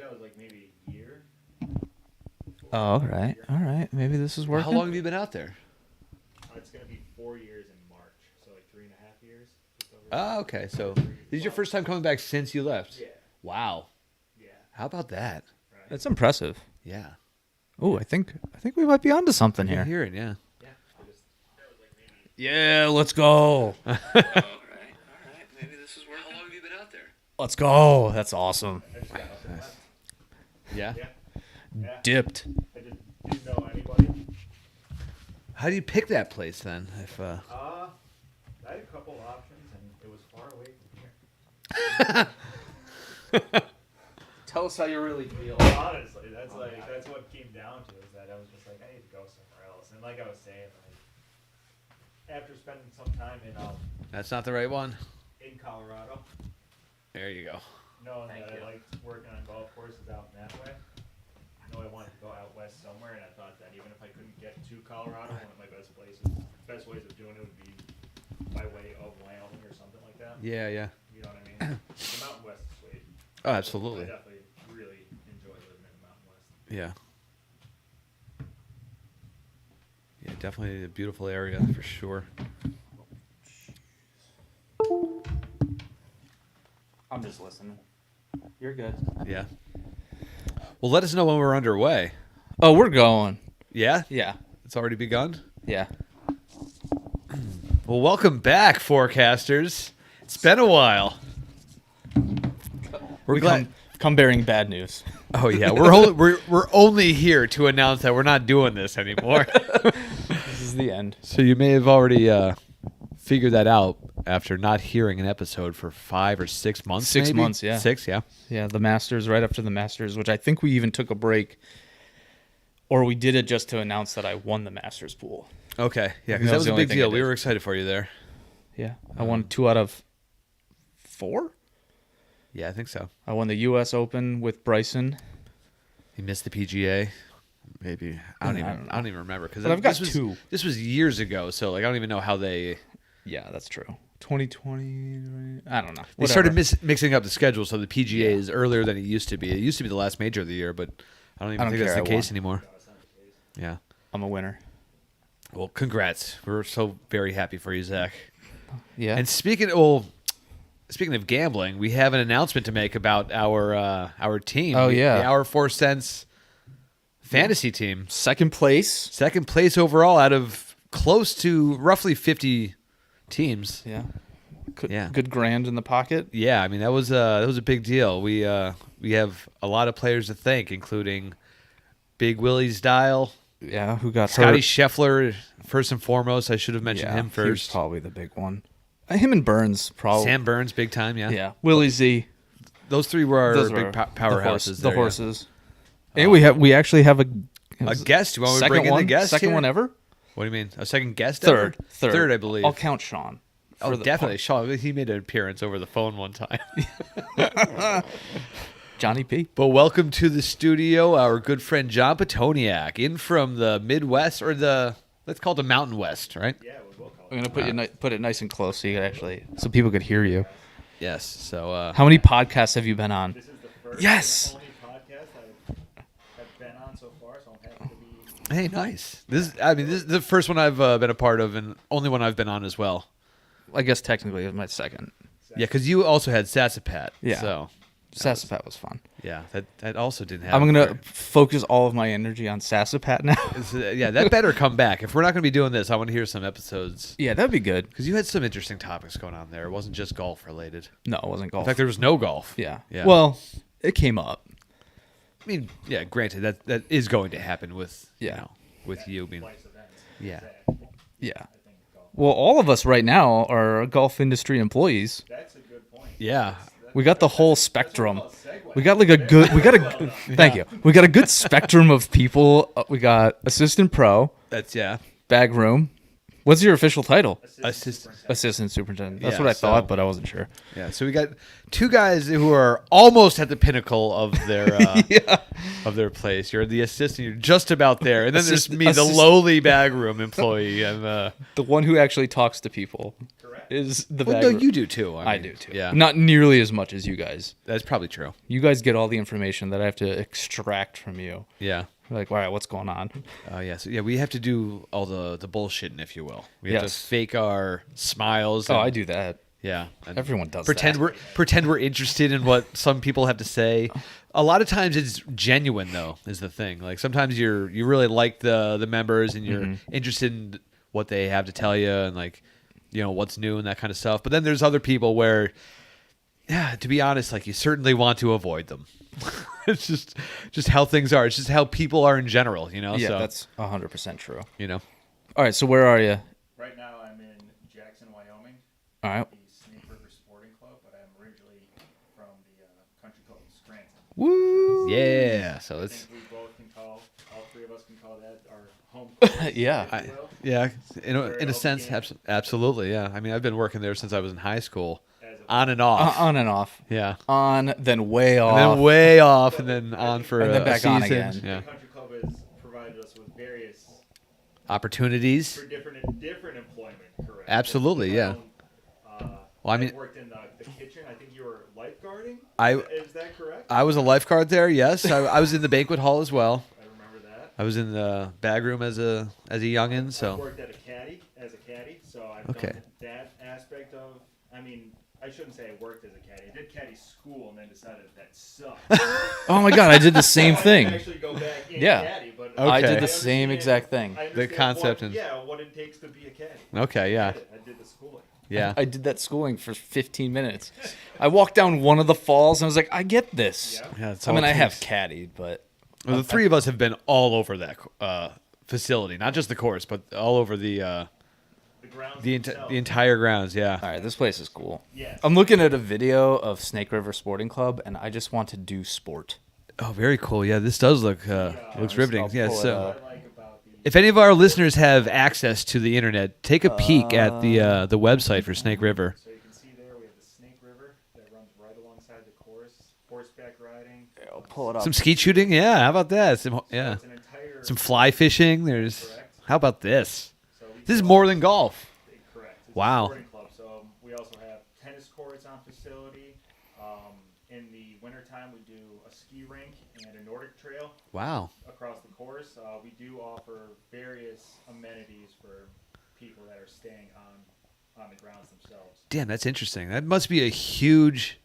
That was like maybe a year. Oh, all right. Maybe this is working. How long have you been out there? It's gonna be 4 years in March, so like 3.5 years. Just over Oh, okay. So this is your first time coming back since you left. Yeah. Wow. Yeah. How about that? Right. That's impressive. Yeah. Oh, I think we might be onto something You're here. hearing, yeah. Yeah. I just, that was like maybe. Yeah, let's go. All right. Maybe this is working. How long have you been out there? Let's go. That's awesome. I just got up and left. Yeah. Yeah. Yeah. Dipped. I just didn't know anybody. How do you pick that place then? If I had a couple options, and it was far away from here. Tell us how you really feel. Honestly, that's that's what it came down to, is that I was just like, I need to go somewhere else. And like I was saying, like after spending some time that's not the right one. in Colorado, There you go. knowing that I liked working on golf courses out in that way, I know I wanted to go out west somewhere, and I thought that even if I couldn't get to Colorado, one of my best ways of doing it would be by way of Wyoming or something like that. Yeah, yeah. You know what I mean? The Mountain West is sweet. Oh, I absolutely. definitely really enjoy living in the Mountain West. Yeah. Yeah, definitely a beautiful area for sure. I'm just listening. You're good. Yeah. Well, let us know when we're underway. Oh, we're going. Yeah? Yeah. It's already begun? Yeah. Well, welcome back, forecasters. It's been a while. We're We glad. come bearing bad news. Oh yeah, we're only here to announce that we're not doing this anymore. This is the end. So you may have already figured that out after not hearing an episode for 5 or 6 months. 6 maybe? months, yeah. 6, yeah. Yeah, the Masters, right after the Masters, which I think we even took a break. Or we did it just to announce that I won the Masters pool. Okay, yeah, That because that was was the a only big thing I deal. We did. were excited for you there. Yeah. I won 2 out of 4. Yeah, I think so. I won the U.S. Open with Bryson. He missed the PGA. Maybe I don't I don't even remember because But I've got 2. This was years ago, so like I don't even know how they Yeah, that's true. 2020. I don't know. They started mixing up the schedule, so the PGA is earlier than it used to be. It used to be the last major of the year, but I don't even think that's care, the I case won. anymore. Yeah. I'm a winner. Well, congrats. We're so very happy for you, Zach. Yeah. And speaking of gambling, we have an announcement to make about our team. Oh, yeah. The Our 4 Cents fantasy team. Second place. Second place overall out of close to roughly 50 teams. Yeah. Yeah. Good grand in the pocket. Yeah, I mean that was a big deal. We have a lot of players to thank, including Big Willie's Dial, Yeah. Who got Scotty hurt? Scheffler. First and foremost, I should have mentioned him He was first. probably the big one. Him and Burns probably. Sam Burns, big time. Yeah, Yeah. Willie Z. Those three were our Those big were powerhouses. The there, yeah. horses. And we actually have A guest. You want me to second bring in one. the guest? Second here? one ever. What do you mean? A second guest? Third. ever? Third, I believe. I'll count Sean. Oh, for the- definitely. Sean, he made an appearance over the phone one time. Johnny P. But welcome to the studio, our good friend John Petoniak, in from the Midwest, or let's call it the Mountain West, right? Yeah, we will call I'm it. gonna put it nice and close so you could actually people could hear you. Yes. So, How many podcasts have you been on? This is the first Yes! and only podcast I've been on so far, so I'm happy to be. hey, nice. This is the first one I've been a part of, and only one I've been on as well. I guess technically it was my second. Yeah, because you also had Sasapat. Yeah. So, Sasapat was fun. yeah, that also didn't happen. I'm gonna focus all of my energy on Sasapat now. Yeah, that better come back. If we're not going to be doing this, I want to hear some episodes. Yeah, that'd be good. Because you had some interesting topics going on there. It wasn't just golf related. No, it wasn't golf. In fact, there was no golf. yeah. Yeah. Well, it came up. I mean, yeah, granted, that is going to happen with, Yeah. with you being. Twice events. Yeah. Yeah. I think golf. Well, all of us right now are golf industry employees. That's a good point. Yeah. We got the whole spectrum. Segue. We got like a good. Thank you. We got a good spectrum of people. We got assistant pro, That's, yeah. bag room, What's your official title? Assistant. Assistant superintendent. That's Yeah, what I thought, so- but I wasn't sure. Yeah, so we got two guys who are almost at the pinnacle of their of their place. You're the assistant. You're just about there, and then there's me, the lowly bag room employee. And The one who actually talks to people Correct. is the well, bag no, room. you do too. I mean, do too. Yeah, Not nearly as much as you guys. that's probably true. You guys get all the information that I have to extract from you. Yeah. Like, all right, what's going on? Yeah. So yeah, we have to do all the bullshitting, if you will. We have Yes. to fake our smiles. Oh, and- I do that. Yeah. and Everyone does pretend that. we're interested in what some people have to say. A lot of times it's genuine though, is the thing. Like sometimes you really like the members and you're interested in what they have to tell you and like what's new and that kind of stuff. But then there's other people where, yeah, to be honest, like you certainly want to avoid them. It's just how things are. It's just how people are in general. Yeah, so, that's 100% true. All right, so where are you? Right now, I'm in Jackson, Wyoming, All right. the Snake River Sporting Club, but I'm originally from the country called Scranton. Woo! Yeah. So I it's think we both can call, all three of us can call that our home course, Yeah. if you will. yeah. In Where it a all sense, began. absolutely. Yeah. I mean, I've been working there since I was in high school, As of- on and off. On and off. Yeah. On, then way off. And then way off, and then on for And then a back season. on again. Yeah. The country club has provided us with various Opportunities. for different employment. Correct. Absolutely, yeah. Well, I mean- I've worked in the kitchen. I think you were lifeguarding. I- Is that correct? I was a lifeguard there. Yes, I was in the banquet hall as well. I remember that. I was in the bag room as a youngin. I've So worked at a caddy as a caddy, so I've Okay. done that aspect of. I mean, I shouldn't say I worked as a caddy. I did caddy school and then decided that sucked. Oh my God, I did the same I thing. didn't actually go back in Yeah. caddy, but Okay. I did I the same understand- exact thing. I understand concept what, and- what it takes to be a caddy. okay, yeah, I did the schooling. yeah. I did that schooling for 15 minutes. I walked down one of the falls and I was like, I get this. Yeah. Yeah, it's I all mean, it I have takes. caddied, but Well, the three of us have been all over that facility, not just the course, but all over the The grounds the themselves. entire grounds. Yeah. all right, this place is cool. Yes. I'm looking at a video of Snake River Sporting Club, and I just want to do sport. Oh, very cool. Yeah, this does look looks riveting. I'll Yeah. pull it So, up. What I like about the if any of our listeners have access to the internet, take a peek at the website for Snake River. So you can see there we have the Snake River that runs right alongside the course. Horseback riding. I'll pull it up. Some skeet shooting. Yeah. How about that? Yeah. It's an entire. Some fly fishing. There's. Correct. How about this? So we This is do more than golf. Correct. It's Wow. A sporting club. So we also have tennis courts on facility. In the wintertime, we do a ski rink and a Nordic trail Wow. across the course. We do offer various amenities for people that are staying on the grounds themselves. Damn, that's interesting. That must be a huge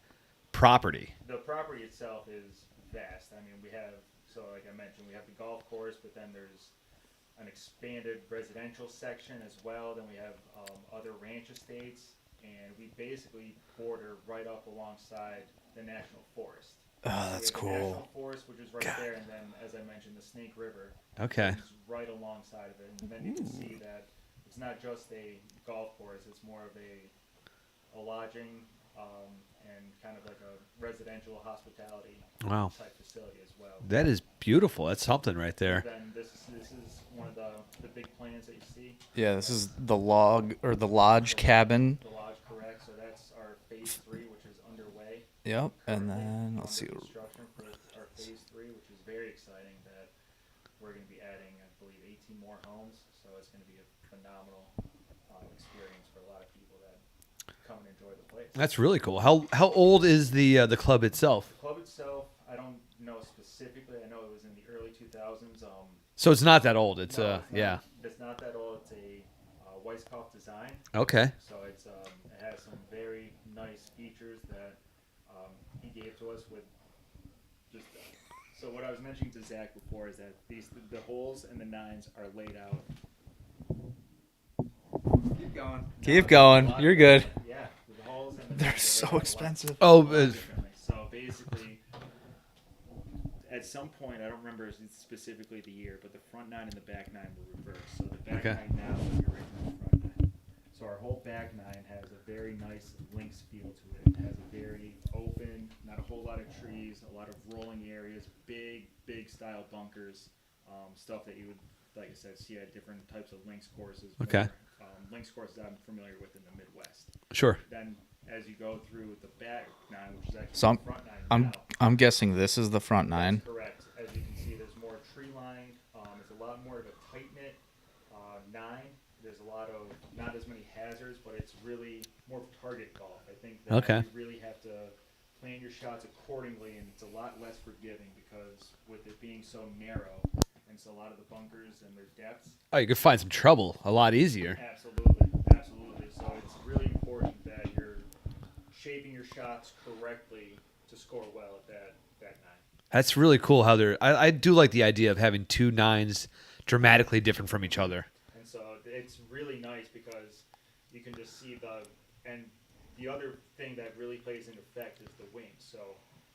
property. The property itself is vast. I mean, we have, so like I mentioned, we have the golf course, but then there's an expanded residential section as well. Then we have other ranch estates, and we basically border right up alongside the National Forest. Oh, So that's we have the cool. National Forest, which is right there, and then, as I mentioned, the Snake River Okay. is right alongside of it. And then you can see that it's not just a golf course; it's more of a lodging and kind of like a residential hospitality Wow. type facility as well. That is beautiful. That's something right there. Then this is one of the big plans that you see. Yeah, this is the lodge cabin. The lodge, correct. So that's our phase 3, which is underway. Yep, and currently then let's see. under construction for our phase 3, which is very exciting. That we're going to be adding, I believe, 18 more homes. So it's going to be a phenomenal experience for a lot of people that come and enjoy the place. That's really cool. How old is the club itself? The club itself, I don't know specifically. I know it was in the early 2000s. So it's not that old. It's No, it's not- yeah. It's not that old. It's a Weisskopf design. Okay. So it has some very nice features that he gave to us with just. So what I was mentioning to Zach before is that the holes and the nines are laid out. Keep going. Keep going. You're good. Yeah, the holes and the They're nines are so laid out expensive. Oh, differently. So basically, at some point, I don't remember specifically the year, but the front nine and the back nine were reversed. So the back Okay. nine now is the original front nine. So our whole back nine has a very nice links feel to it. It has a very open, not a whole lot of trees, a lot of rolling areas, big style bunkers, stuff that you would, like I said, see at different types of links courses. Okay. more links courses I'm familiar with in the Midwest. Sure. Then as you go through the back nine, which is actually So the front nine now, I'm guessing this is the front nine. that's correct. As you can see, there's more tree lined. It's a lot more of a tight knit nine. There's a lot of not as many hazards, but it's really more of target golf. I think that Okay. you really have to plan your shots accordingly, and it's a lot less forgiving because with it being so narrow, and so a lot of the bunkers and their depths. Oh, you could find some trouble a lot easier. Absolutely, absolutely. So it's really important that you're shaping your shots correctly to score well at that nine. That's really cool how they're. I do like the idea of having two nines dramatically different from each other. And so it's really nice because you can just see the other thing that really plays into effect is the wind. So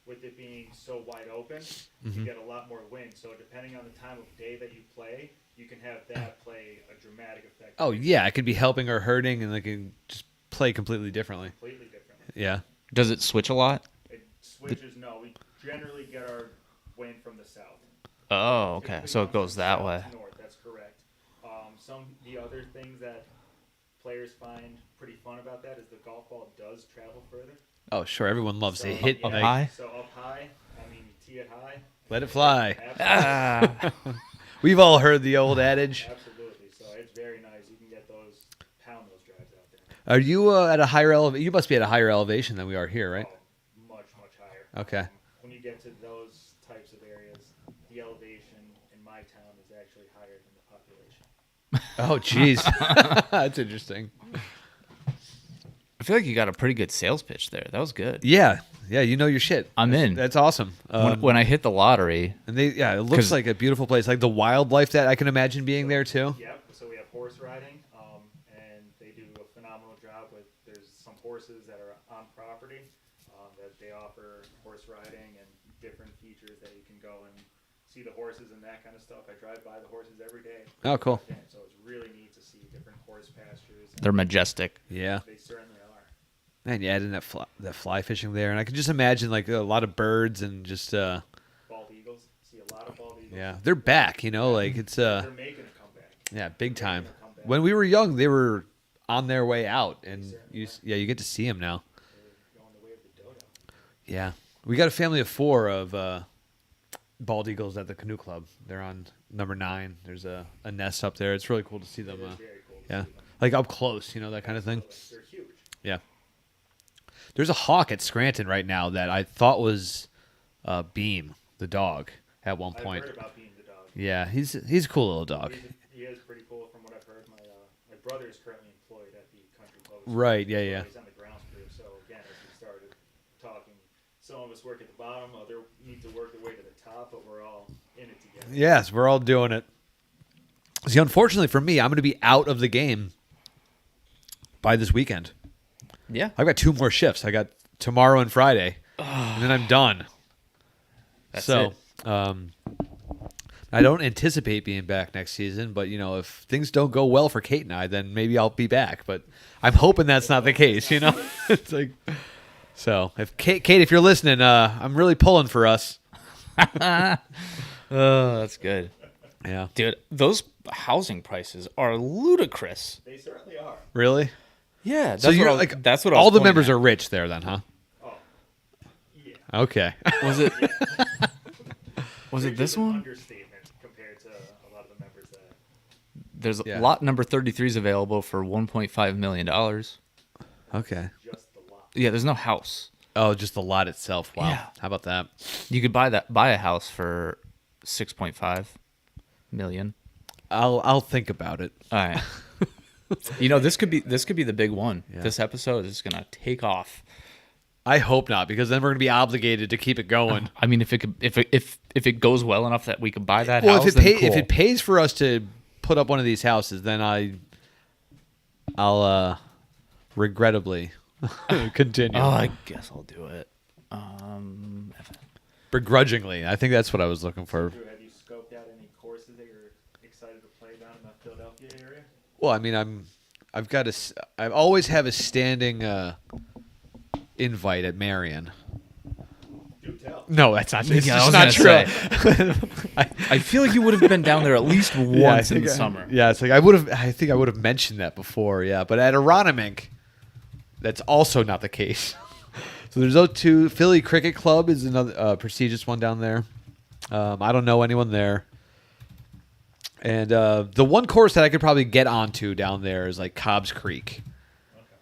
with it being so wide open, you get a lot more wind. So depending on the time of day that you play, you can have that play a dramatic effect. Oh yeah, it could be helping or hurting, and they can just play completely differently. Completely differently. Yeah. Does it switch a lot? It switches, no, we generally get our wind from the south. Oh, okay. Typically So it comes goes from that south way. to north, that's correct. The other things that players find pretty fun about that is the golf ball does travel further. Oh sure, everyone loves So to hit. up like, high? So up high, I mean, you tee it high. Let it fly. Absolutely. Ah, We've all heard the old adage. Absolutely. So it's very nice. You can get pound those drives out there. Are you at a higher elevation? You must be at a higher elevation than we are here, right? Oh, much, much higher. Okay. When you get to those types of areas, the elevation in my town is actually higher than the population. Oh, jeez. That's interesting. I feel like you got a pretty good sales pitch there. That was good. Yeah, yeah, you know your shit. I'm in. That's awesome. When I hit the lottery, And it 'Cause- looks like a beautiful place. Like the wildlife that I can imagine being there too. Yep. So we have horse riding, and they do a phenomenal job with. There's some horses that are on property that they offer horse riding and different features that you can go and see the horses and that kind of stuff. I drive by the horses every day. Oh, cool. So it's really neat to see different horse pastures. they're majestic. Yeah. They certainly are. Man, you add in that fly fishing there, and I can just imagine like a lot of birds and just Bald eagles. See a lot of bald eagles. yeah, they're back. You know, like it's They're making a comeback. yeah, big time. They're making a comeback. When we were young, they were on their way out, and certainly you get to see them now. They're going the way of the dodo. Yeah, we got a family of 4 of bald eagles at the canoe club. They're on number 9. There's a nest up there. It's really cool to see them. It is very cool to Yeah, see them. like up close, you know, that kind of thing. They're huge. Yeah. There's a hawk at Scranton right now that I thought was Beam, the dog, at one I've point. heard about being the dog. Yeah, he's a cool little dog. He is pretty cool from what I've heard. My brother is currently employed at the country club. Right, yeah. He's on the grounds crew. So again, as we started talking, some of us work at the bottom, other need to work their way to the top, but we're all in it together. Yes, we're all doing it. See, unfortunately for me, I'm going to be out of the game by this weekend. Yeah. I've got 2 more shifts. I got tomorrow and Friday, and then I'm done. That's So, it. I don't anticipate being back next season, but you know, if things don't go well for Kate and I, then maybe I'll be back. But I'm hoping that's not the case. You know, it's like so. If Kate, if you're listening, I'm really pulling for us. Oh, that's good. Yeah, Dude, those housing prices are ludicrous. They certainly are. really. Yeah, that's So what you're I was- like that's what I all was the pointing members at. are rich there, then, huh? Oh, yeah. Okay. Was it was it Which this is an one? understatement compared to a lot of the members that. There's Yeah. lot number 33 is available for 1.5 million dollars. Okay. Just the lot. Yeah, there's no house. Oh, just the lot itself. Wow. Yeah. How about that? You could buy a house for 6.5 million. I'll think about it. All right. You know, this could be the big one. Yeah. This episode is gonna take off. I hope not, because then we're gonna be obligated to keep it going. I mean, if it goes well enough that we could buy that Well, house, if then cool. it pays for us to put up one of these houses, then I'll regrettably continue. Oh, I guess I'll do it. Begrudgingly, I think that's what I was looking for. Drew, have you scoped out any courses that you're excited to play down in the Philadelphia area? Well, I mean, I always have a standing invite at Marion. Do tell. No, that's not. It's Yeah, I just was not gonna true. I feel like you would have been down there at least Yeah, I once in think the I- summer. Yeah, it's like I think I would have mentioned that before. Yeah, but at Aronimink, that's also not the case. So there's those two. Philly Cricket Club is another prestigious one down there. I don't know anyone there. And the one course that I could probably get onto down there is like Cobb's Creek,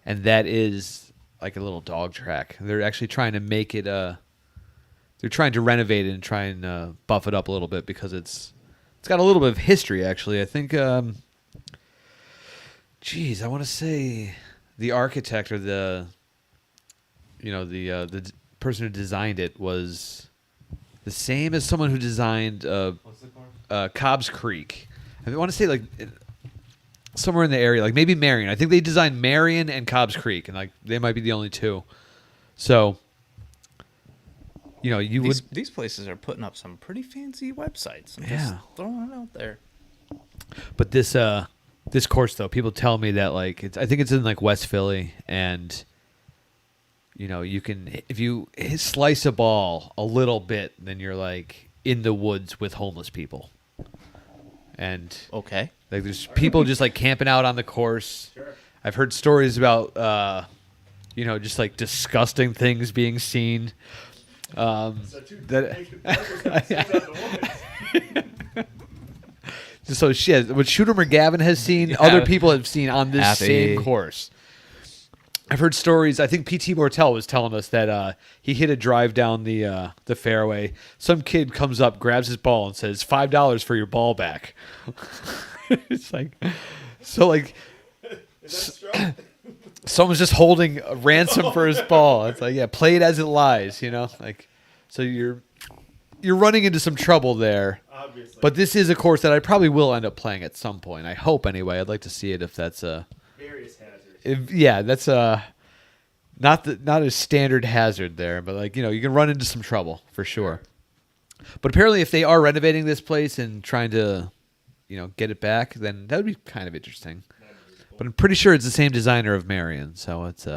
and that is like a little dog track. They're actually trying to make it. They're trying to renovate it and try and buff it up a little bit because it's got a little bit of history. Actually, I think. Geez, I want to say the architect or the person who designed it was the same as someone who designed Cobb's Creek. I want to say like somewhere in the area, like maybe Marion. I think they designed Marion and Cobb's Creek, and like they might be the only two. So, you would. These places are putting up some pretty fancy websites. I'm Yeah. just throwing it out there. But this course though, people tell me that like I think it's in like West Philly, and you can if you slice a ball a little bit, then you're like in the woods with homeless people, and Okay. like there's people just like camping out on the course. Sure. I've heard stories about just like disgusting things being seen. So two That- naked bikers got six out the woman. So shit, what Shooter McGavin has seen, Yeah. other people have seen on this Happy. same course. I've heard stories. I think PT Mortel was telling us that he hit a drive down the fairway. Some kid comes up, grabs his ball, and says $5 for your ball back. It's like, so like Is that strong? someone's just holding a ransom for his ball. It's like, yeah, play it as it lies, like so you're running into some trouble there. Obviously. But this is a course that I probably will end up playing at some point. I hope anyway. I'd like to see it if that's Various hazards. that's not a standard hazard there, but like you can run into some trouble for sure. But apparently, if they are renovating this place and trying to get it back, then that would be kind of interesting. But I'm pretty sure it's the same designer of Marion, so it's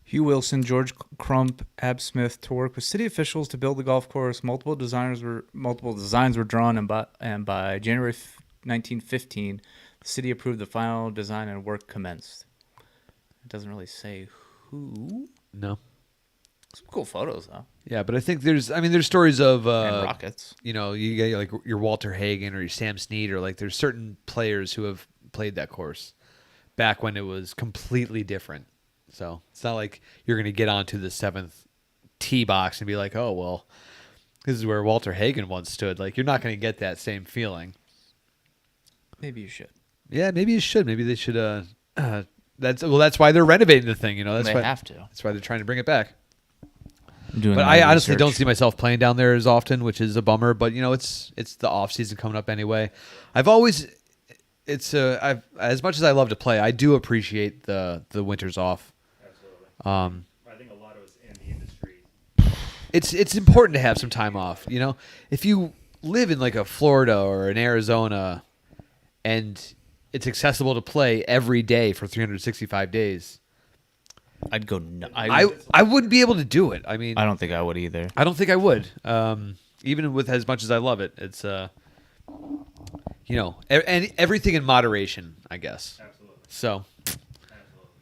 Hugh Wilson, George Crump, Ab Smith to work with city officials to build the golf course. Multiple designs were drawn, and by January 1915, the city approved the final design and work commenced. It doesn't really say who. no. Some cool photos though, Yeah, but I think there's stories of and rockets. you get like your Walter Hagen or your Sam Snead, or like there's certain players who have played that course back when it was completely different. So it's not like you're going to get onto the 7th tee box and be like, oh, well, this is where Walter Hagen once stood. Like, you're not going to get that same feeling. Maybe you should. Yeah, maybe you should. Maybe they should. That's why they're renovating the thing. That's They why, have to. That's why they're trying to bring it back. Doing But my I honestly don't research. see myself playing down there as often, which is a bummer. But it's the off season coming up anyway. As much as I love to play, I do appreciate the winters off. Absolutely. I think a lot of us in the industry. It's important to have some time off. If you live in like a Florida or an Arizona, and it's accessible to play every day for 365 days, I'd go. No, I wouldn't be able to do it. I mean, I don't think I would either. I don't think I would. Even with as much as I love it, it's and everything in moderation, I guess. Absolutely. So Absolutely.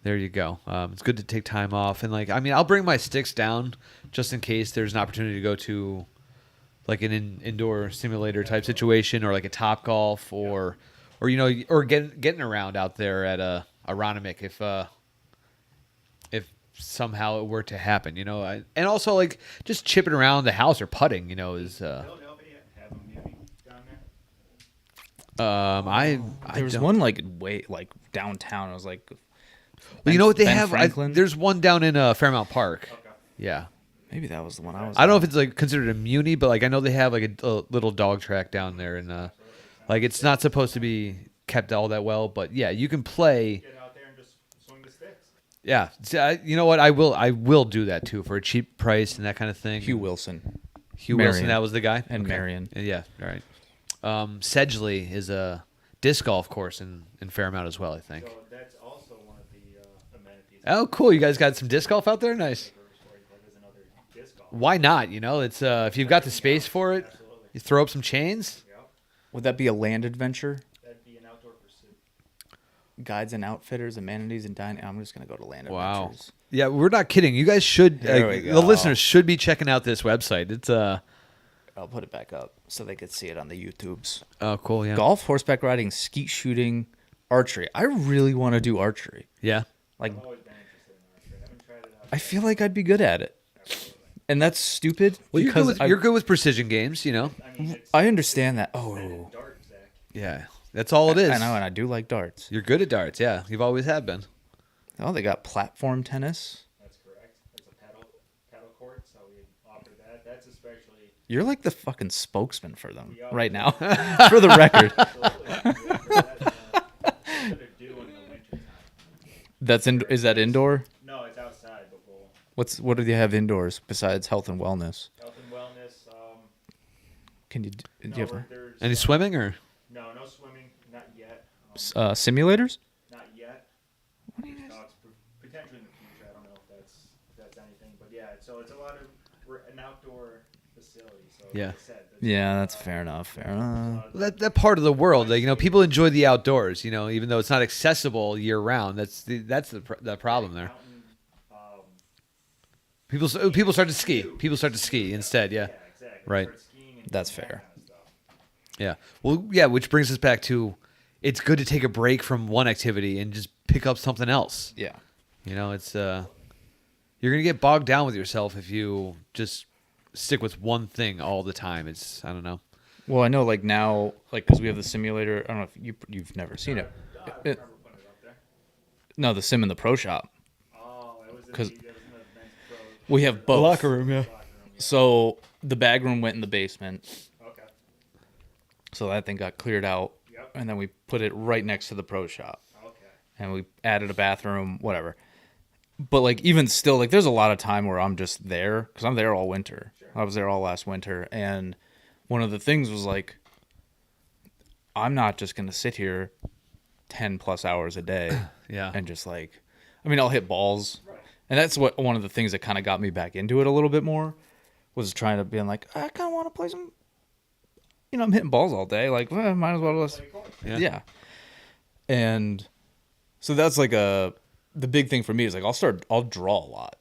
there you go. It's good to take time off, and I'll bring my sticks down just in case there's an opportunity to go to like an indoor simulator type situation, or like a Top Golf, or getting around out there at Aronimink if somehow it were to happen, and also like just chipping around the house or putting, is Philadelphia have a muni down there. I There was don't- one like way like downtown. I was like, Well, you know what they Ben have? Franklin? There's one down in Fairmount Park. Okay. Yeah. maybe that was the one I was. I don't know if it's like considered a muni, but like I know they have like a little dog track down there, and like it's not supposed to be kept all that well, but yeah, you can play. Get out there and just swing the sticks. Yeah, see, you know what? I will do that too for a cheap price and that kind of thing. Hugh Wilson Hugh Marion. Wilson, that was the guy, and Marion. Yeah, all right. Sedgley is a disc golf course in Fairmount as well, I think. So that's also one of the amenities. Oh, cool! You guys got some disc golf out there. Nice. There's another disc golf why not? You know, it's if you've got the space for it, Absolutely. you throw up some chains. Yep. Would that be a land adventure? That'd be an outdoor pursuit. Guides and outfitters, amenities and dining. I'm just gonna go to land Wow. adventures. Yeah, we're not kidding. You guys should. There we The go. listeners should be checking out this website. It's I'll put it back up so they could see it on the YouTubes. oh cool. Yeah. Golf, horseback riding, skeet shooting, archery. I really want to do archery. Yeah. Like, I've always been interested in archery. I haven't tried it out. I feel like I'd be good at it, Absolutely. and that's stupid Well, because you're good with precision games. You know. I mean, it's I understand that. better Oh, than darts, Zach. Yeah. That's all it is. I know, and I do like darts. You're good at darts. Yeah. You've always have been. Oh, they got platform tennis. That's correct. It's a paddle court, so we offer that. That's especially You're like the fucking spokesman for them We are. right now, for the record. That's is that indoor? No, it's outside, but we'll What do they have indoors besides health and wellness? health and wellness. Can you do No, you have there's Any swimming or? no swimming, not yet. simulators? Not yet. It's potentially in the future. I don't know if that's anything, but yeah. So it's a lot of we're an outdoor facility. So Yeah. like I said, Yeah, that's fair enough. Fair enough. That part of the world, like, you know, people enjoy the outdoors. You know, even though it's not accessible year round. That's the problem there. Mountain, People start to ski. People start to ski instead. Yeah. yeah, exactly. Right. Start skiing and That's doing that fair. kind of stuff. Yeah. Well, yeah, which brings us back to it's good to take a break from one activity and just pick up something else. Yeah. You know, it's you're going to get bogged down with yourself if you just stick with one thing all the time. It's I don't know. Well, I know like now, like because we have the simulator. I don't know if you've never seen it. I It- remember putting it up there. No, the sim in the pro shop. Oh, it was 'Cause- in the men's pro We have both. room, yeah. locker room. Yeah. So the bag room went in the basement. Okay. So that thing got cleared out, Yep. and then we put it right next to the pro shop, Okay. and we added a bathroom, whatever. But like even still, like there's a lot of time where I'm just there because I'm there all winter. Sure. I was there all last winter, and one of the things was like, I'm not just gonna sit here 10+ hours a day Yeah. and just like, I mean, I'll hit balls, Right. and that's what one of the things that kind of got me back into it a little bit more was trying to be like, I kind of want to play some. You know, I'm hitting balls all day. Like, might as well just Play court. yeah. And so that's like the big thing for me is like I'll draw a lot.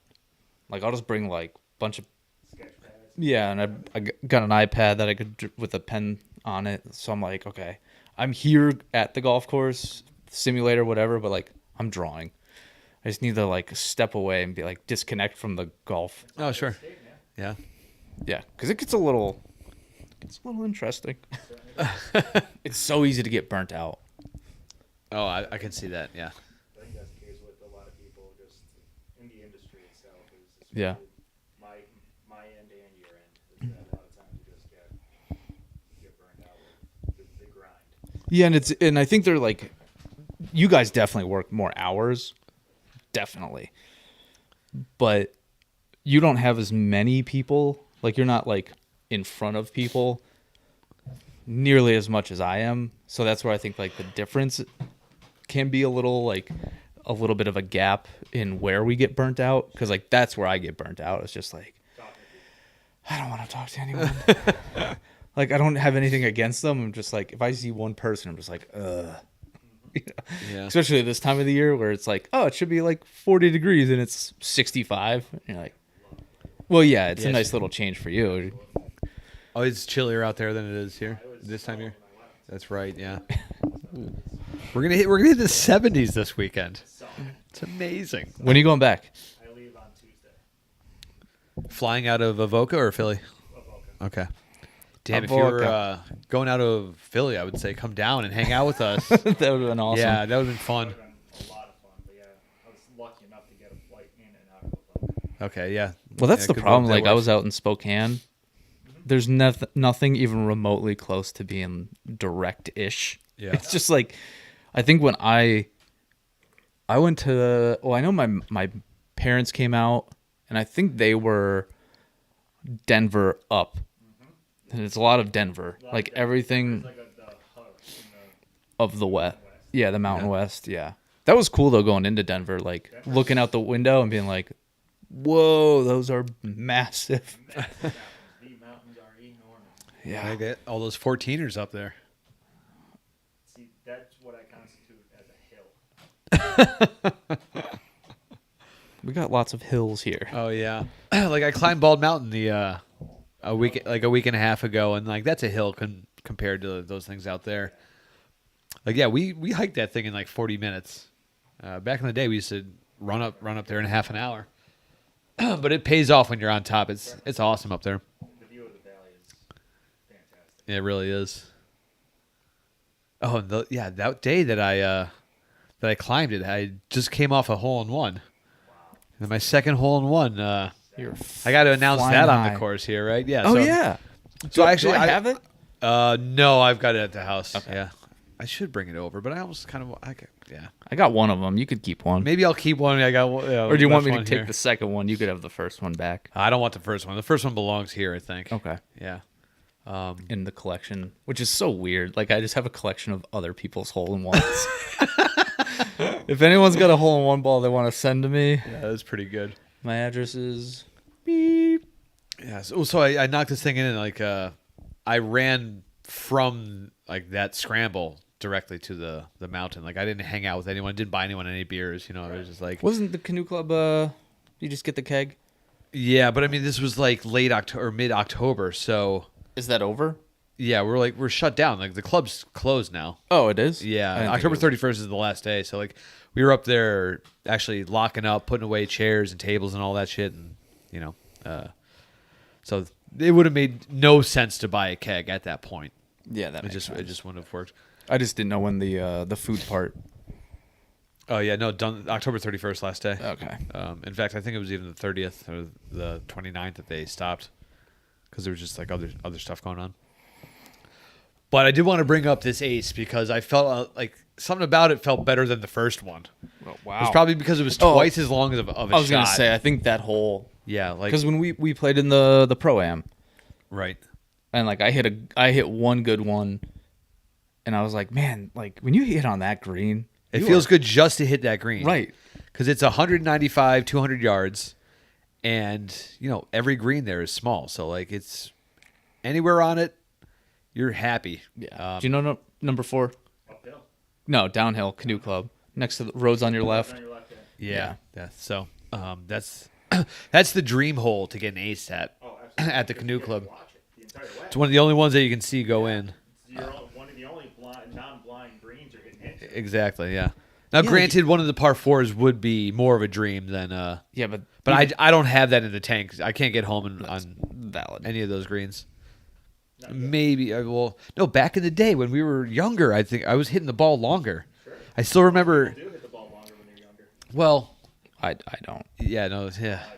Like I'll just bring like bunch of Sketch pads. yeah, and I got an iPad that I could with a pen on it. So I'm like, okay, I'm here at the golf course, simulator, whatever, but like I'm drawing. I just need to like step away and be like disconnect from the golf. Oh, sure. Escape, yeah. Yeah. Yeah, because it gets a little interesting. It's so easy to get burnt out. Oh, I can see that. Yeah. I think that's the case with a lot of people just in the industry itself. Is Yeah. My end and your end. Is that a lot of times you just get burned out with the grind. Yeah, and I think they're like, you guys definitely work more hours, definitely, but you don't have as many people. Like you're not like in front of people nearly as much as I am. So that's where I think like the difference can be a little bit of a gap in where we get burnt out. Because like that's where I get burnt out. It's just like Talking to people. I don't want to talk to anyone. Like I don't have anything against them. I'm just like if I see one person, I'm just like ugh. Yeah. Especially this time of the year where it's like, oh, it should be like 40 degrees and it's 65. And you're like, well, yeah, it's a Yes. nice little change for you. Oh, it's chillier out there than it is here It was this time of year. when I left. That's right. Yeah. We're gonna hit the 70s this weekend. So It's amazing. When are you going back? I leave on Tuesday. Flying out of Avoca or Philly? Avoca. Okay. Damn, if you were Avoca. going out of Philly, I would say come down and hang out with us. That would have been awesome. Yeah, that would have been That fun. would have been a lot of fun, but yeah, I was lucky enough to get a flight in and out of Avoca. Okay, yeah. Well, that's Yeah, the good problem. luck, that Like I works. was out in Spokane. There's nothing even remotely close to being direct-ish. Yeah. It's just like, I think when I went to, well, I know my parents came out, and I think they were Denver up. And it's a lot of Denver. A lot Like of Denver. everything It's like the hub in of the West. West. Yeah, the Mountain Yeah. West. Yeah. That was cool though going into Denver, like looking out the window and being like, Whoa, those are massive. Massive mountains. The mountains are enormous. Yeah. I get all those 14ers up there. See, that's what I constitute as a hill. We got lots of hills here. Oh yeah, like I climbed Bald Mountain a week and a half ago, and like that's a hill compared to those things out there. Like yeah, we hiked that thing in like 40 minutes. Back in the day, we used to run up there in half an hour. But it pays off when you're on top. It's awesome up there. The view of the valley is fantastic. It really is. Oh, and that day that I climbed it, I just came off a hole-in-one. And my second hole-in-one. You're I got to announce flying that on high. the course here, right? Yeah. Oh so, yeah. So actually, do I have it? No, I've got it at the house. Okay. Yeah, I should bring it over, but I almost kind of, yeah. I got one of them. You could keep one. Maybe I'll keep one. I got one. Or do you want me to one take here. the second one? You could have the first one back. I don't want the first one. The first one belongs here, I think. Okay. Yeah. In the collection, which is so weird. Like I just have a collection of other people's hole-in-ones. If anyone's got a hole-in-one ball they want to send to me, Yeah, that's pretty good. my address is Beep. Yeah. So I knocked this thing in, and like I ran from like that scramble directly to the mountain. Like I didn't hang out with anyone, didn't buy anyone any beers. You know, it was just like wasn't the canoe club. You just get the keg. yeah. But I mean, this was like late October, or mid October, so Is that over? yeah, we're shut down. Like the club's closed now. Oh, it is. Yeah, I didn't think October it was- 31st is the last day. So like we were up there actually locking up, putting away chairs and tables and all that shit, and you know, so it would have made no sense to buy a keg at that point. Yeah, that It makes just sense. it just wouldn't have worked. I just didn't know when the food part. Oh yeah, no, done October 31st last day. Okay. In fact, I think it was even the 30th or the 29th that they stopped because there was just like other stuff going on. But I did want to bring up this ace because I felt like something about it felt better than the first one. Oh, It was probably because it was Oh. twice as long of a I was shot. gonna say I think that hole Yeah, like because when we played in the pro-am right. and like I hit one good one, and I was like, man, like when you hit on that green, It you feels are- good just to hit that green. right? Because it's 195, 200 yards, and you know every green there is small, so like it's anywhere on it, you're happy. Yeah. Do you know number 4? Uphill. No, downhill canoe club next to the roads on your left. On your left hand. Yeah. So that's that's the dream hole to get an ace at Oh, absolutely. at the Because canoe you get to club. watch it the entire way. It's one of the only ones that you can see go in. You're one of the only non-blind greens you're getting hit. Exactly. Yeah. Now, Yeah, granted, one of the par fours would be more of a dream than Yeah, but I don't have that in the tank. I can't get home on valid. any of those greens. Maybe no. Back in the day when we were younger, I think I was hitting the ball longer. Sure. I still remember. You do hit the ball longer when you're younger. Well, I don't. yeah, no, yeah, I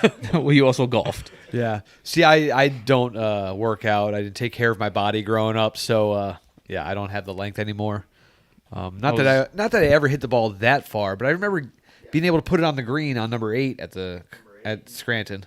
did. Well, you also golfed. yeah. See, I don't work out. I didn't take care of my body growing up, so yeah, I don't have the length anymore. Not that I ever hit the ball that far, but I remember being able to put it on the green on number 8 at Scranton.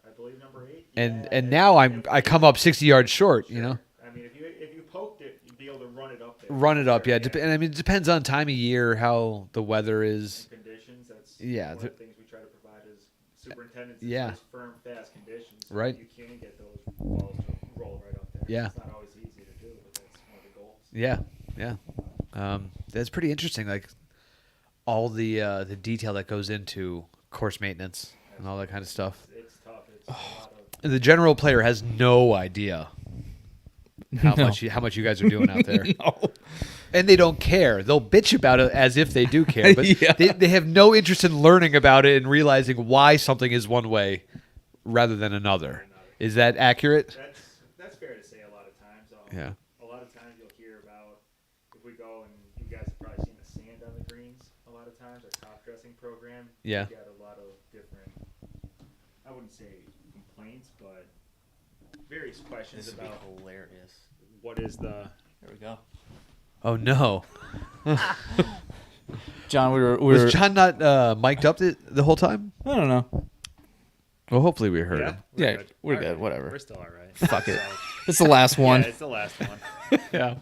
I believe number 8. And now I come up 60 yards short, you know. I mean, if you poked it, you'd be able to run it up there. Run it up, yeah. And I mean, it depends on time of year, how the weather is. Conditions. That's Yeah, one of the things we try to provide as superintendents. is Yeah. just firm, fast conditions. Right. You can get those balls to roll right up there. Yeah. It's not always easy to do, but that's one of the goals. Yeah, yeah. That's pretty interesting. Like all the detail that goes into course maintenance and all that kind of stuff. It's tough. It's a lot of. And the general player has no idea how No. much you guys are doing out there. No. And they don't care. They'll bitch about it as if they do care, but Yeah. they have no interest in learning about it and realizing why something is one way rather than another. Is that accurate? That's fair to say a lot of times. Yeah. A lot of times you'll hear about if we go and you guys have probably seen the sand on the greens. A lot of times our top dressing program. Yeah. We got a lot of different. I wouldn't say complaints, but various questions about hilarious. what is the. There we go. Oh no. John, we were Was John not mic'd up the whole time? I don't know. Well, hopefully we heard him. Yeah, we're good. Whatever. We're still all right. Fuck it. It's the last one. Yeah, it's the last one. Yeah.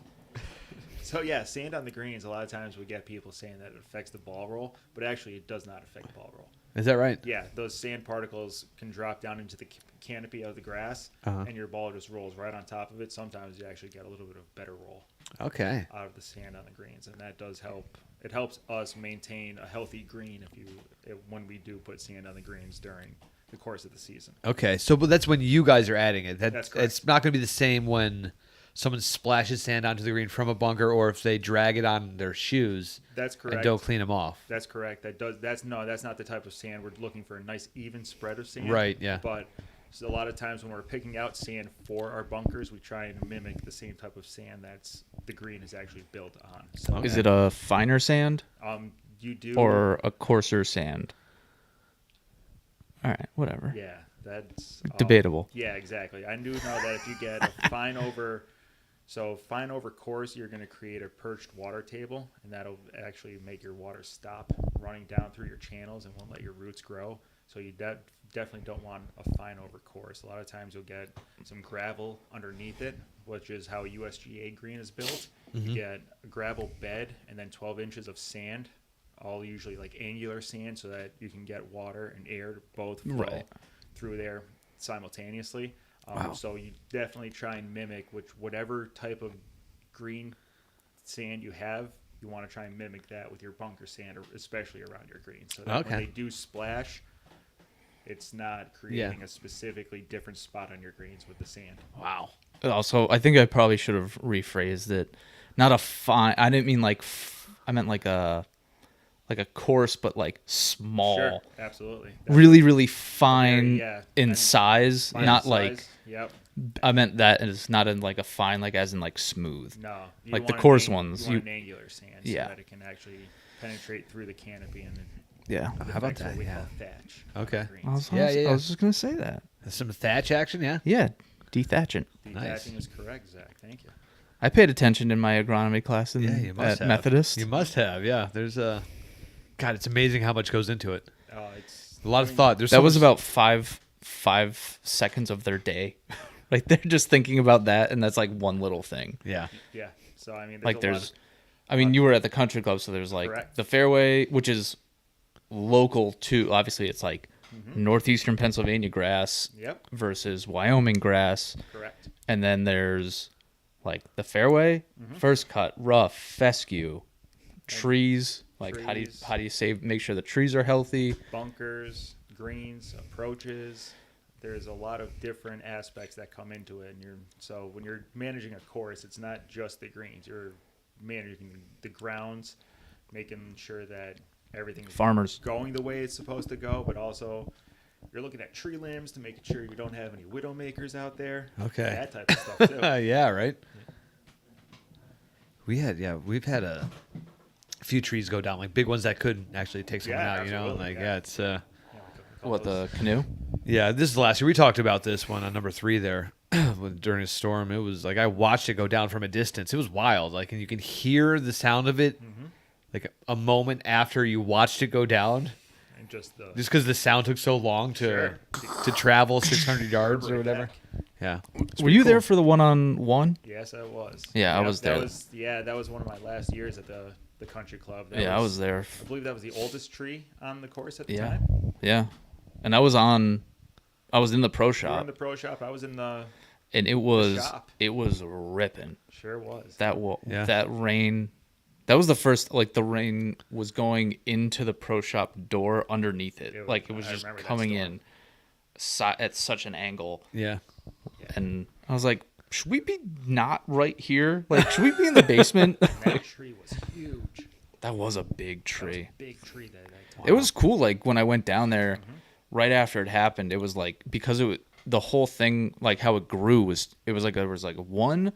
So yeah, sand on the greens. A lot of times we get people saying that it affects the ball roll, but actually it does not affect ball roll. Is that right? Yeah, those sand particles can drop down into the canopy of the grass, and your ball just rolls right on top of it. Sometimes you actually get a little bit of better roll Okay. out of the sand on the greens, and that does help. It helps us maintain a healthy green when we do put sand on the greens during the course of the season. Okay. So, but that's when you guys are adding it. That's correct. It's not going to be the same when someone splashes sand onto the green from a bunker, or if they drag it on their shoes That's correct. and don't clean them off. That's correct. That's not the type of sand. We're looking for a nice even spread of sand. Right, yeah. But so a lot of times when we're picking out sand for our bunkers, we try and mimic the same type of sand that's the green is actually built on. So Is it a finer sand you do or a coarser sand? All right, whatever. yeah, that's Debatable. Yeah, exactly. I do know that if you get a fine over course, you're going to create a perched water table, and that'll actually make your water stop running down through your channels and won't let your roots grow. So you definitely don't want a fine over course. A lot of times you'll get some gravel underneath it, which is how USGA green is built. You get a gravel bed and then 12 inches of sand, all usually like angular sand, so that you can get water and air both flow through there simultaneously. So you definitely try and mimic whatever type of green sand you have. You want to try and mimic that with your bunker sand, especially around your green, so that when they do splash, it's not creating a specifically different spot on your greens with the sand. Wow. Also, I think I probably should have rephrased it. Not a fine. I didn't mean I meant like a coarse, but like small. Sure, absolutely. Really, really fine yeah. in And size, fine not size. like. Yep. I meant that is not in like a fine, like as in like smooth. No. You Like the want coarse ones, You want an angular sand, Yeah. so that it can actually penetrate through the canopy and Yeah. How about affects what that? we Yeah. call thatch. Okay. on greens. I was just gonna say that. Some thatch action, yeah. Yeah, dethatching. Nice. Dethatching is correct, Zach. Thank you. I paid attention in my agronomy class at Methodist. You must have, yeah. There's God, it's amazing how much goes into it. It's A lot of thought. There's That so was much- about five seconds of their day. Like they're just thinking about that, and that's like one little thing. Yeah. Yeah. So I mean, Like a lot of- I mean, you were at the country club, so there's like Correct. the fairway, which is local to, obviously it's like northeastern Pennsylvania grass Yep. versus Wyoming grass. Correct. And then there's like the fairway, first cut, rough, fescue, trees. Like trees. how do you make sure the trees are healthy? Bunkers, greens, approaches. There's a lot of different aspects that come into it, and so when you're managing a course, it's not just the greens. You're managing the grounds, making sure that everything's Farmers. going the way it's supposed to go, but also you're looking at tree limbs to make sure you don't have any widow makers out there. Okay. That type of stuff too. Yeah, right. We've had a few trees go down, like big ones that could actually take someone Yeah, out, you know? absolutely, Like, yeah. it's Yeah, we What, call the canoe? yeah, this is the last year. We talked about this one on number 3 there during a storm. It was like I watched it go down from a distance. It was wild. Like, and you can hear the sound of it like a moment after you watched it go down, and just because the sound took so long to travel 600 yards or whatever. Yeah. Were you there for the one-on-one? Yes, I was. Yeah, I was there. That was one of my last years at the country club. I was there. I believe that was the oldest tree on the course at the Yeah. time. Yeah. And I was in the pro You were shop, in the pro shop. I was in the. and it shop. was ripping. Sure was. Yeah. That rain. That was the first, like, the rain was going into the pro shop door underneath it. Like, it was I just remember that coming storm. in at such an angle. Yeah. And I was like, should we be not right here? Like, should we be in the basement? That tree was huge. That was a big That was tree. a big tree that It was cool. Like, when I went down there, right after it happened, it was like, because the whole thing, like how it grew it was like there was like one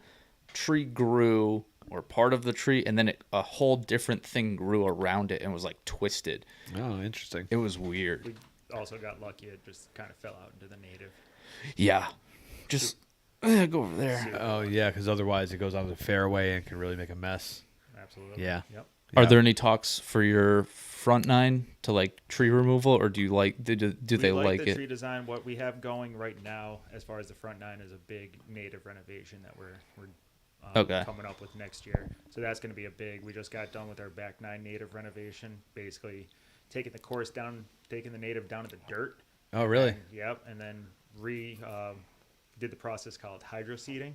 tree grew, or part of the tree, and then a whole different thing grew around it and was like twisted. Oh, interesting. It was weird. We also got lucky. It just kind of fell out into the native. Yeah. Just go over there. Oh, yeah, because otherwise it goes on the fairway and can really make a mess. Absolutely. Yeah. Yep. Are Yeah. there any talks for your front nine to like tree removal, or do you like do they like the it? tree design? What we have going right now, as far as the front nine, is a big native renovation that we're Okay. coming up with next year. So that's going to be a big. We just got done with our back 9 native renovation, basically taking the course down, taking the native down to the dirt. Oh, really? Yep, and then did the process called hydroseeding.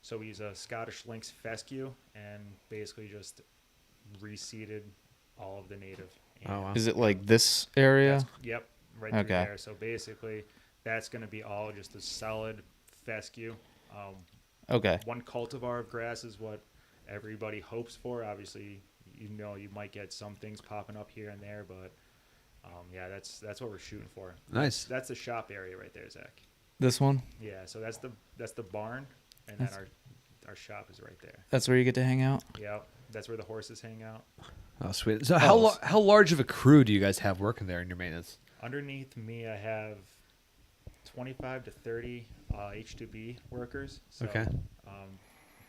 So we use a Scottish Lynx fescue and basically just reseeded all of the native. And Oh, wow. Is it like this area? Yep, right through Okay. there. So basically, that's going to be all just a solid fescue. Okay. One cultivar of grass is what everybody hopes for. Obviously, you might get some things popping up here and there, but yeah, that's what we're shooting for. Nice. That's the shop area right there, Zach. This one? Yeah, so that's the barn, and then our shop is right there. That's where you get to hang out? Yep, that's where the horses hang out. Oh, sweet. So how large of a crew do you guys have working there in your maintenance? Underneath me, I have 25 to 30 H2B workers. So, Okay.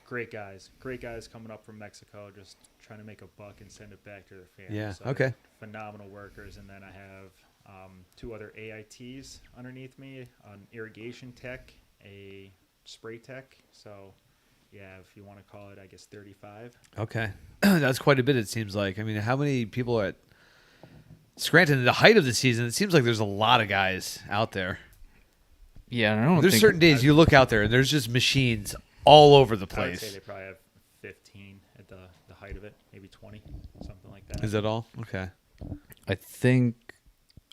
Great guys coming up from Mexico, just trying to make a buck and send it back to their families. Yeah, So okay. Phenomenal workers, and then I have 2 other AITs underneath me, an irrigation tech, a spray tech. So, yeah, if you want to call it, I guess 35. Okay. That's quite a bit, it seems like. I mean, how many people are at Scranton at the height of the season? It seems like there's a lot of guys out there. Yeah, I don't There's think certain days you look out there and there's just machines all over the I would say place. they probably have 15 at the height of it, maybe 20, something like that. Is that all? Okay. I think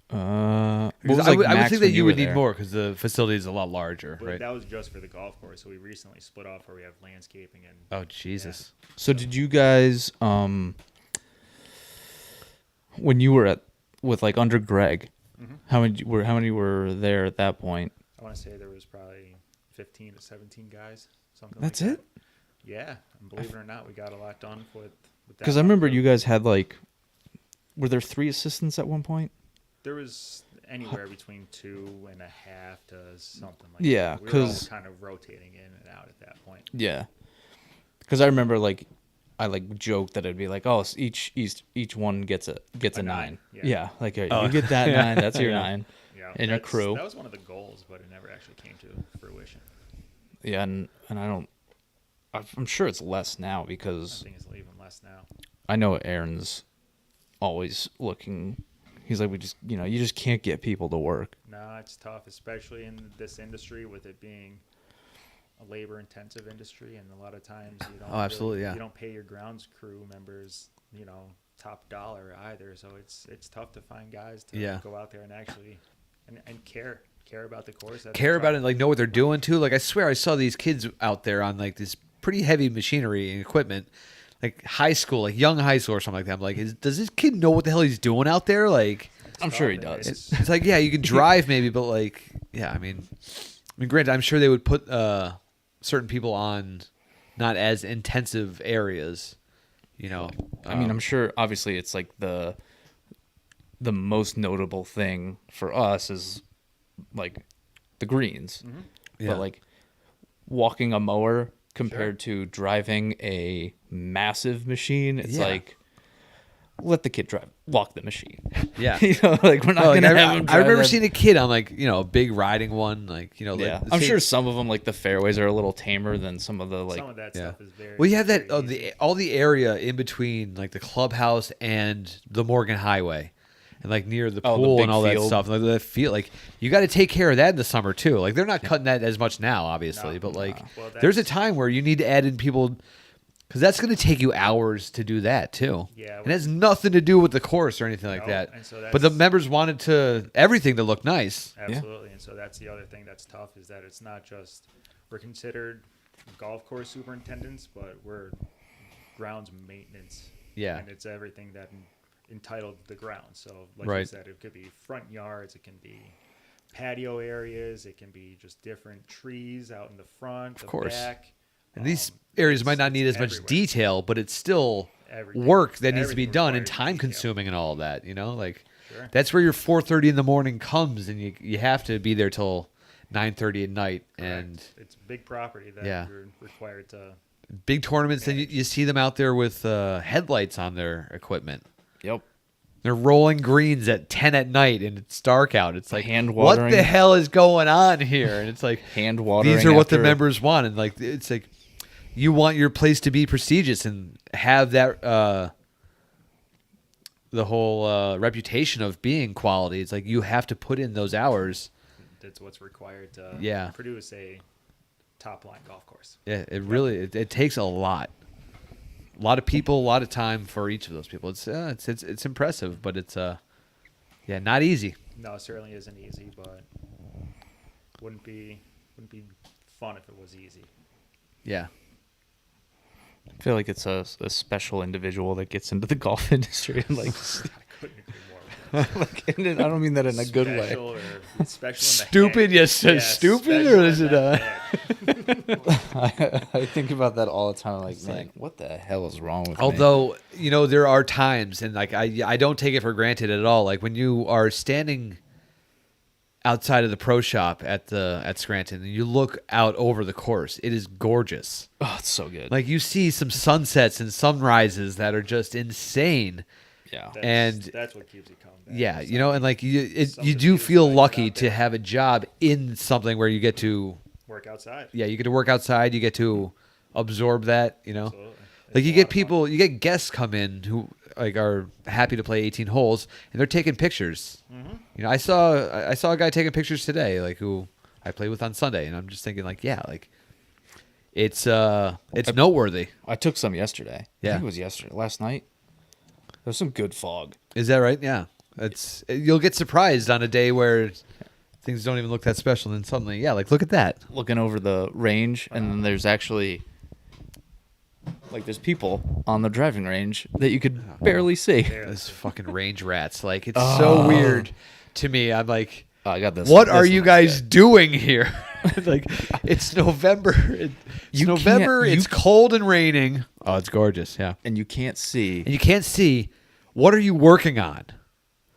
what Because was, I like, would max think when that you were would need there? more because the facility is a lot larger, But right? that was just for the golf course, so we recently split off where we have landscaping and Oh, Jesus. So did you guys when you were with like under Greg, Mhm. how many were there at that point? I want to say there was probably 15 to 17 guys, something That's like it? that. Yeah, and believe it or not, we got a lot done with that. Because I one remember crew. you guys had like, were there 3 assistants at one point? There was anywhere between 2.5 to something like Yeah, that. We were all 'cause- kind of rotating in and out at that point. Yeah, because I remember like I like joked that it'd be like, oh, each one gets a A 9. nine, Yeah, yeah. like you Oh. get that 9. That's your Yeah. 9. Yeah, And your that's- crew. That was one of the goals, but it never actually came to fruition. Yeah, and I don't. I'm sure it's less now I because think it's even less now. I know Aaron's always looking. He's like, you just can't get people to work. No, it's tough, especially in this industry with it being a labor-intensive industry, and a lot of times you don't. Oh, absolutely, yeah. You don't pay your grounds crew members, top dollar either. So it's tough to find guys to Yeah. go out there and actually and care about the course. That's Care tough. about it, like know what they're doing too. Like I swear I saw these kids out there on like this pretty heavy machinery and equipment, like high school, like young high school or something like that. I'm like, does this kid know what the hell he's doing out there? Like, I'm Tough, sure he and does. it's like, yeah, you can drive maybe, but like, yeah, I mean, granted, I'm sure they would put certain people on not as intensive areas, I mean, I'm sure. Obviously, it's like the most notable thing for us is like the greens, Yeah. but like walking a mower compared to driving a massive machine, it's Yeah. like let the kid walk the machine. Yeah. Like we're not Oh, like, gonna have him I remember drive seeing a kid on like a big riding one, like like, Yeah, the I'm same- sure some of them like the fairways are a little tamer than some of the like. Some of that Yeah. stuff is very. Well, you have that very easy. all the area in between like the clubhouse and the Morgan Highway, and like near the Oh, the pool big and all that field. stuff. Like that field, like you got to take care of that in the summer too. Like they're not cutting that as much now, obviously, No. but like Well, there's a that's- time where you need to add in people. Because that's going to take you hours to do that too. Yeah, and it has nothing to do with the course or anything like No, that. and so But the that's- members wanted everything to look nice. Absolutely, and so that's the other thing that's tough is that it's not just we're considered golf course superintendents, but we're grounds maintenance. Yeah. and it's everything that entitled the grounds. So, like Right. you said, it could be front yards, it can be patio areas, it can be just different trees out in the front, the course. back. And these areas might not it's need as much everywhere. detail, but it's still Everything. work that needs to be Everything done and requires time detail. consuming and all of that. Like Sure. that's where your 4:30 in the morning comes, and you have to be there till 9:30 at night. And Correct. It's big property that Yeah. you're required to. big tournaments, then you see them out there with headlights on their equipment. Yep. They're rolling greens at 10 at night and it's dark out. It's like, Hand what watering. the hell is going on here? And it's like, Hand watering. these are what the after- members want. And like, it's like, you want your place to be prestigious and have that the whole reputation of being quality. It's like you have to put in those hours. That's what's required to Yeah. produce a top line golf course. Yeah, it really it takes a lot of people, a lot of time for each of those people. It's impressive, but it's not easy. No, it certainly isn't easy, but wouldn't be fun if it was easy. Yeah. I feel like it's a special individual that gets into the golf industry and like, I couldn't agree more with that. like and I don't mean that in a good way. Special or special in the Stupid, head. yes, Yeah, stupid, special or is in it the head. I think about that all the time. Like, It's man, like- what the hell is wrong with me? Although, there are times, and like I don't take it for granted at all. Like when you are standing outside of the pro shop at Scranton and you look out over the course, it is gorgeous. Oh, it's so good. Like you see some sunsets and sunrises that are just insane. yeah. That's what keeps you coming back. Yeah, It's and like you Some of you the do beautiful feel things lucky out to there. have a job in something where you get to work outside. you get to work outside, you get to absorb that, Absolutely. Like It's you a get lot of fun. people, you get guests come in who like are happy to play 18 holes and they're taking pictures. Mm-hmm. I saw a guy taking pictures today, like who I played with on Sunday, and I'm just thinking like, yeah, like it's noteworthy. I took some yesterday. I Yeah. think it was yesterday. Last night. There's some good fog. Is that right? Yeah. You'll get surprised on a day where things don't even look that special, and then suddenly, yeah, like look at that. Looking over the range, and then there's actually like there's people on the driving range that you could barely see. There. Those fucking range rats. Like it's so weird to me. I'm like, Oh, I got this. what this are you one's guys good. doing here? Like it's November. It's You November. can't- It's cold and raining. Oh, it's gorgeous. Yeah. And you can't see. And you can't see. What are you working on?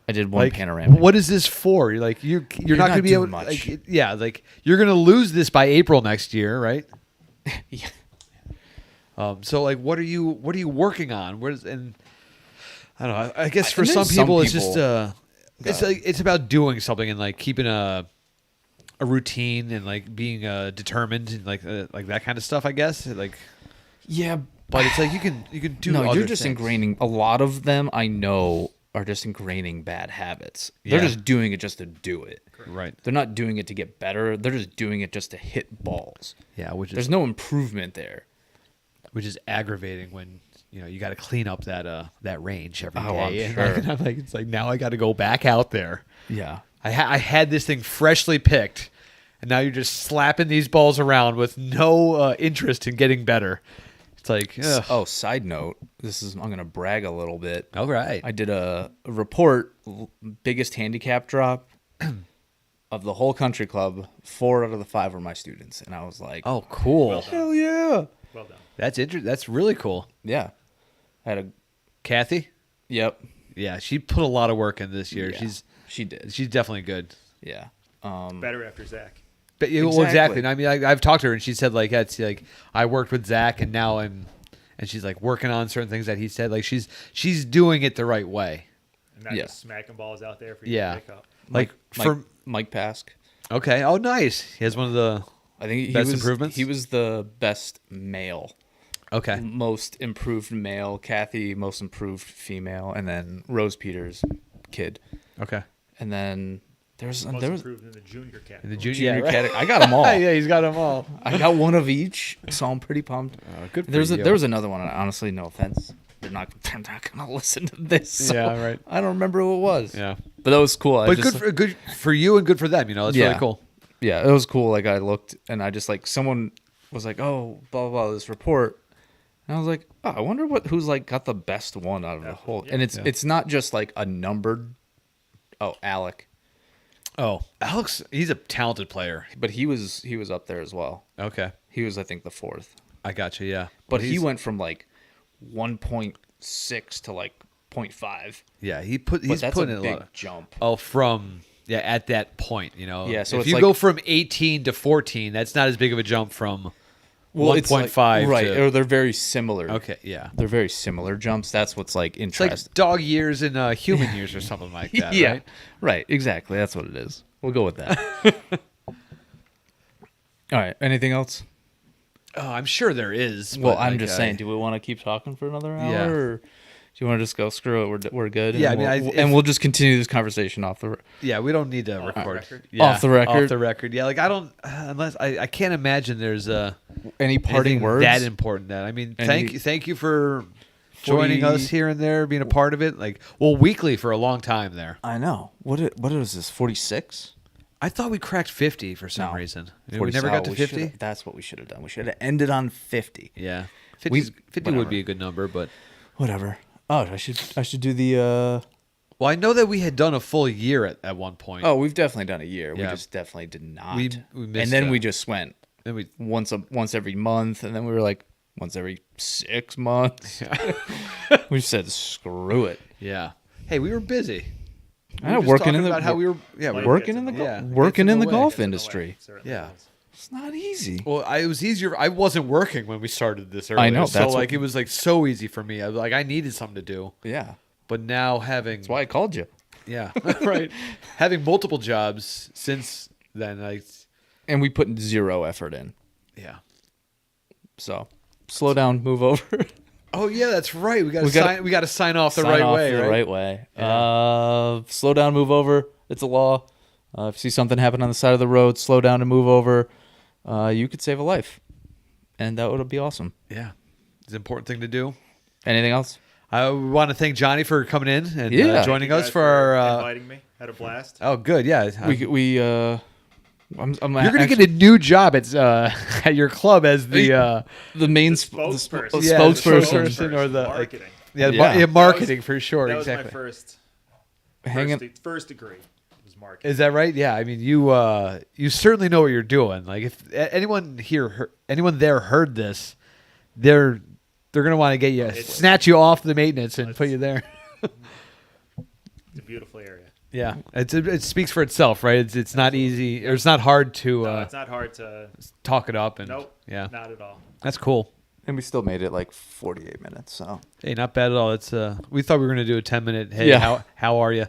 I did one Like, panoramic. what is this for? You're like you're not not going to be doing able. much. Like, yeah, like you're going to lose this by April next year, right? Yeah. So like, what are you working on? And I don't know. I guess for And some there's some people, it's just people- it's like it's about doing something and like keeping a routine and like being determined and like that kind of stuff. I guess like, Yeah. but it's like you can do. No, other you're just things. ingraining. A lot of them I know are just ingraining bad habits. They're Yeah. just doing it just to do it. Right. They're not doing it to get better. They're just doing it just to hit balls. Yeah, which There's is no improvement there. aggravating when you got to clean up that range every day. Oh, I'm And, sure. I'm like, it's like now I got to go back out there. Yeah. I had this thing freshly picked, and now you're just slapping these balls around with no interest in getting better. It's like, ugh. Oh, side note, I'm gonna brag a little bit. All right. I did a report, biggest handicap drop of the whole country club. 4 out of the 5 were my students, and I was like, Oh, cool. Well done. hell yeah, Well done. That's interesting. That's really cool. yeah. I had a Kathy? yep. Yeah, she put a lot of work in this year. Yeah, she did. She's definitely good. Yeah. Better after Zach. But well, Exactly. exactly. And I mean, I've talked to her, and she said like that's like I worked with Zach, and now and she's like working on certain things that he said. Like she's doing it the right way. And not Yeah. just smacking balls out there for you Yeah. to pick up. Like for Mike Pask. okay. Oh, nice. He has one of the I think he Best was improvements? He was the best male, okay. most improved male. Kathy, most improved female, and then Rose Peters, kid, Okay. and then Most there was improved in the junior category. In the junior, junior yeah, right. category. I got them all. Yeah, he's got them all. I got one of each, so I'm pretty pumped. Good for There you. was another one. And honestly, no offense, they're not gonna listen to this. So Yeah, right. I don't remember who it was. Yeah. but that was cool. But good for you and good for them. That's really Yeah. cool. Yeah, it was cool. Like I looked and I just like someone was like, "Oh, blah blah blah," this report, and I was like, "Oh, I wonder who's like got the best one out of the whole." Yeah. And it's Yeah. not just like a numbered. Oh, Alec, Oh, Alex, he's a talented player. but he was up there as well. Okay, He was, I think, the 4th, I got you. Yeah, but Well, he he's- went from like 1.6 to like 0.5. Yeah, But he's that's putting a in big a lot. jump. Oh, from at that point, Yeah, so if it's you like- go from 18 to 14, that's not as big of a jump from It's like- 1.5 right? to- Or they're very similar. Okay, yeah. They're very similar jumps. That's what's like It's like interesting. dog years and human years or something like that, yeah, right? right. Exactly. That's what it is. We'll go with that. All right. Anything else? Oh, I'm sure there is. Well, but, I'm like, just saying, do we want to keep talking for another hour? Yeah. Or do you want to just go, screw it, we're good? Yeah, and I mean, we'll, if- and we'll just continue this conversation off the... Yeah, we don't need to Off the record. record? Yeah, Off the record? Off the record. Yeah, like I don't unless I can't imagine there's Any parting anything words? that important. That I mean, Any- thank you for joining 40 us here and there, being a part of it. Like, well, weekly for a long time there. I know. What is this, 46? I thought we cracked 50 for some No. reason. We never 40 got to we 50. should've- That's what we should have done. We should have ended on 50. Yeah, We- 50 would whatever. be a good number, but Whatever. Oh, I should do the... well, I know that we had done a full year at one point. Oh, we've definitely done a year. We Yeah. just definitely did not. We missed and then a- we just went Then we once every month, and then we were like once every 6 months. We said screw it. yeah. Hey, we were busy. I know, were just working talking in the about how we were Life working gets in the in the way. Yeah, working gets in the way. golf Gets in the way, industry. certainly Yeah. does. It's not easy. Well, it was easier. I wasn't working when we started this earlier. I know, So that's like what- it was like so easy for me. I was like I needed something to do. Yeah, But now having that's why I called you. yeah, right. Having multiple jobs since then, like And we put zero effort in. yeah. So slow down, move over. Oh yeah, that's right. We got We to gotta- sign. We got to sign off the Sign right off way. the Right? right way. Slow down, move over. It's a law. If you see something happen on the side of the road, slow down and move over. You could save a life, and that would be awesome. Yeah, it's an important thing to do. Anything else? I want to thank Johnny for coming in and Yeah. joining Thank you us guys for our. inviting me. Had a blast. Oh, good. Yeah, I'm you're gonna get a new job at at your club as the the main The spokesperson. Yeah, spokesperson. or the, like, marketing. Yeah. marketing for sure. That was Exactly. my first hanging. first degree. Was marketing. Is that right? Yeah. I mean, you certainly know what you're doing. Like, if anyone there heard this, they're gonna want to get you, It's- snatch you off the maintenance and put you there. It's a beautiful area. Yeah, it speaks for itself, right? It's not easy, or it's not hard to No, it's not hard to. talk it up, and Nope. yeah, Not at all. that's cool. And we still made it like 48 minutes. So Hey, not bad at all. It's we thought we were gonna do a 10-minute. Hey, Yeah. how are you?